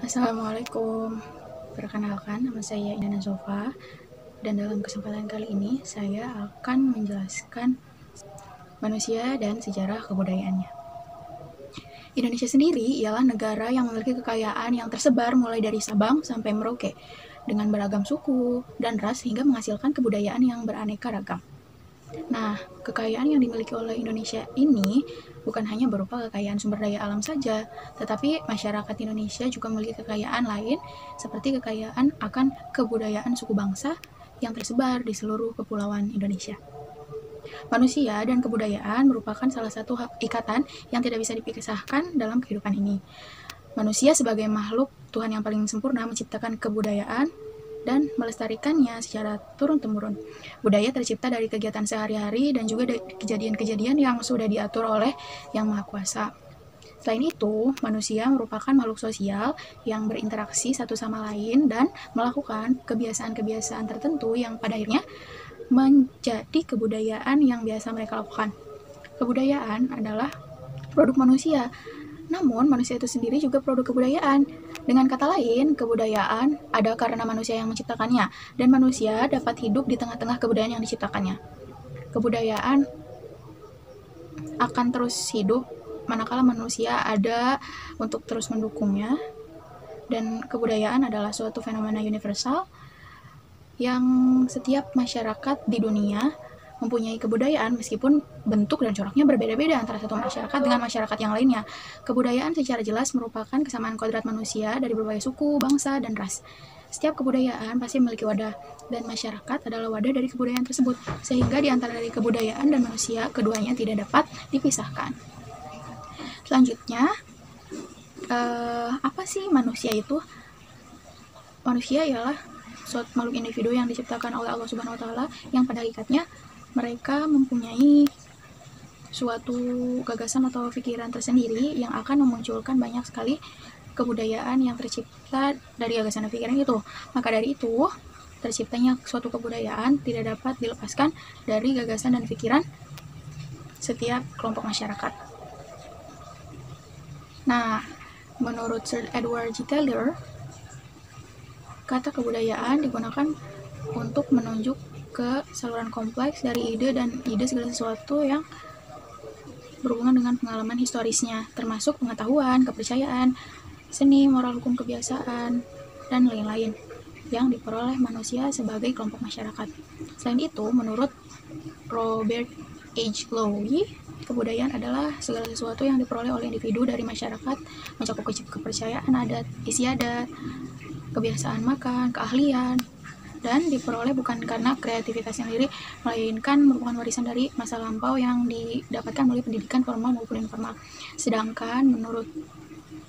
Assalamualaikum. Perkenalkan, nama saya Indana Zofa, dan dalam kesempatan kali ini saya akan menjelaskan manusia dan sejarah kebudayaannya. Indonesia sendiri ialah negara yang memiliki kekayaan yang tersebar mulai dari Sabang sampai Merauke, dengan beragam suku dan ras hingga menghasilkan kebudayaan yang beraneka ragam. Nah, kekayaan yang dimiliki oleh Indonesia ini bukan hanya berupa kekayaan sumber daya alam saja, tetapi masyarakat Indonesia juga memiliki kekayaan lain seperti kekayaan akan kebudayaan suku bangsa yang tersebar di seluruh kepulauan Indonesia. Manusia dan kebudayaan merupakan salah satu ikatan yang tidak bisa dipisahkan dalam kehidupan ini. Manusia sebagai makhluk Tuhan yang paling sempurna menciptakan kebudayaan dan melestarikannya secara turun-temurun. Budaya tercipta dari kegiatan sehari-hari dan juga dari kejadian-kejadian yang sudah diatur oleh Yang Maha Kuasa. Selain itu, manusia merupakan makhluk sosial yang berinteraksi satu sama lain dan melakukan kebiasaan-kebiasaan tertentu yang pada akhirnya menjadi kebudayaan yang biasa mereka lakukan. Kebudayaan adalah produk manusia, namun manusia itu sendiri juga produk kebudayaan. Dengan kata lain, kebudayaan ada karena manusia yang menciptakannya, dan manusia dapat hidup di tengah-tengah kebudayaan yang diciptakannya. Kebudayaan akan terus hidup manakala manusia ada untuk terus mendukungnya, dan kebudayaan adalah suatu fenomena universal yang setiap masyarakat di dunia mempunyai kebudayaan meskipun bentuk dan coraknya berbeda-beda antara satu masyarakat dengan masyarakat yang lainnya. Kebudayaan secara jelas merupakan kesamaan kodrat manusia dari berbagai suku, bangsa, dan ras. Setiap kebudayaan pasti memiliki wadah, dan masyarakat adalah wadah dari kebudayaan tersebut, sehingga di antara dari kebudayaan dan manusia, keduanya tidak dapat dipisahkan. Selanjutnya, apa sih manusia itu? Manusia ialah suatu makhluk individu yang diciptakan oleh Allah Subhanahu wa Ta'ala, yang pada hakikatnya mereka mempunyai suatu gagasan atau pikiran tersendiri yang akan memunculkan banyak sekali kebudayaan yang tercipta dari gagasan dan pikiran itu. Maka dari itu, terciptanya suatu kebudayaan tidak dapat dilepaskan dari gagasan dan pikiran setiap kelompok masyarakat. Nah, menurut Sir Edward G. Taylor, kata kebudayaan digunakan untuk menunjuk ke saluran kompleks dari ide dan ide segala sesuatu yang berhubungan dengan pengalaman historisnya, termasuk pengetahuan, kepercayaan, seni, moral, hukum, kebiasaan, dan lain-lain yang diperoleh manusia sebagai kelompok masyarakat. Selain itu, menurut Robert H. Lowe, kebudayaan adalah segala sesuatu yang diperoleh oleh individu dari masyarakat, mencakup kepercayaan adat, istiadat, kebiasaan makan, keahlian, dan diperoleh bukan karena kreativitas sendiri, melainkan merupakan warisan dari masa lampau yang didapatkan melalui pendidikan formal maupun informal. Sedangkan menurut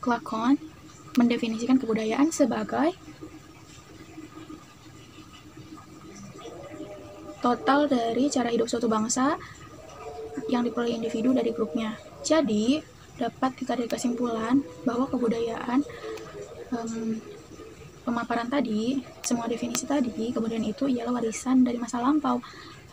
Clarkson mendefinisikan kebudayaan sebagai total dari cara hidup suatu bangsa yang diperoleh individu dari grupnya. Jadi, dapat ditarik kesimpulan bahwa kebudayaan pemaparan tadi, semua definisi tadi, kemudian itu ialah warisan dari masa lampau.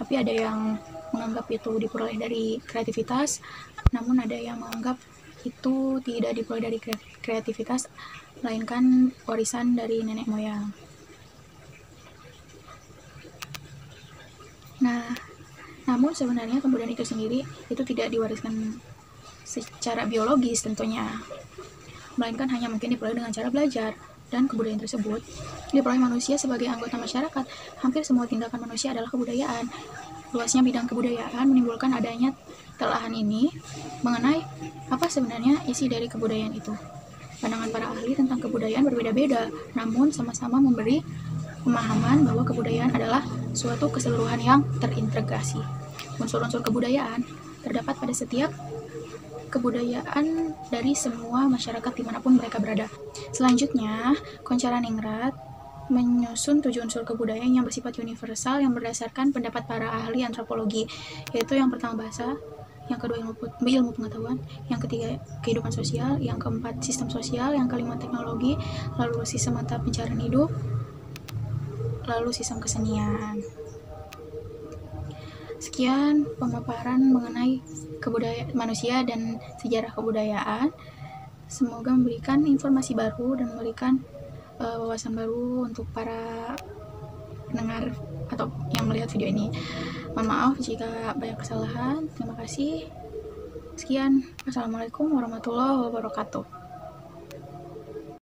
Tapi ada yang menganggap itu diperoleh dari kreativitas, namun ada yang menganggap itu tidak diperoleh dari kreativitas, melainkan warisan dari nenek moyang. Nah, namun sebenarnya kebudayaan itu sendiri itu tidak diwariskan secara biologis tentunya, melainkan hanya mungkin diperoleh dengan cara belajar. Dan kebudayaan tersebut diperoleh manusia sebagai anggota masyarakat. Hampir semua tindakan manusia adalah kebudayaan. Luasnya bidang kebudayaan menimbulkan adanya telahan ini mengenai apa sebenarnya isi dari kebudayaan itu. Pandangan para ahli tentang kebudayaan berbeda-beda, namun sama-sama memberi pemahaman bahwa kebudayaan adalah suatu keseluruhan yang terintegrasi. Unsur-unsur kebudayaan terdapat pada setiap kebudayaan dari semua masyarakat dimanapun mereka berada. Selanjutnya, Koncaraningrat menyusun 7 unsur kebudayaan yang bersifat universal yang berdasarkan pendapat para ahli antropologi, yaitu yang pertama bahasa, yang kedua ilmu pengetahuan, yang ketiga kehidupan sosial, yang keempat sistem sosial, yang kelima teknologi, lalu sistem mata pencarian hidup, lalu sistem kesenian. Sekian pemaparan mengenai kebudayaan manusia dan sejarah kebudayaan. Semoga memberikan informasi baru dan memberikan wawasan baru untuk para pendengar atau yang melihat video ini. Mohon maaf jika banyak kesalahan. Terima kasih. Sekian. Assalamualaikum warahmatullahi wabarakatuh.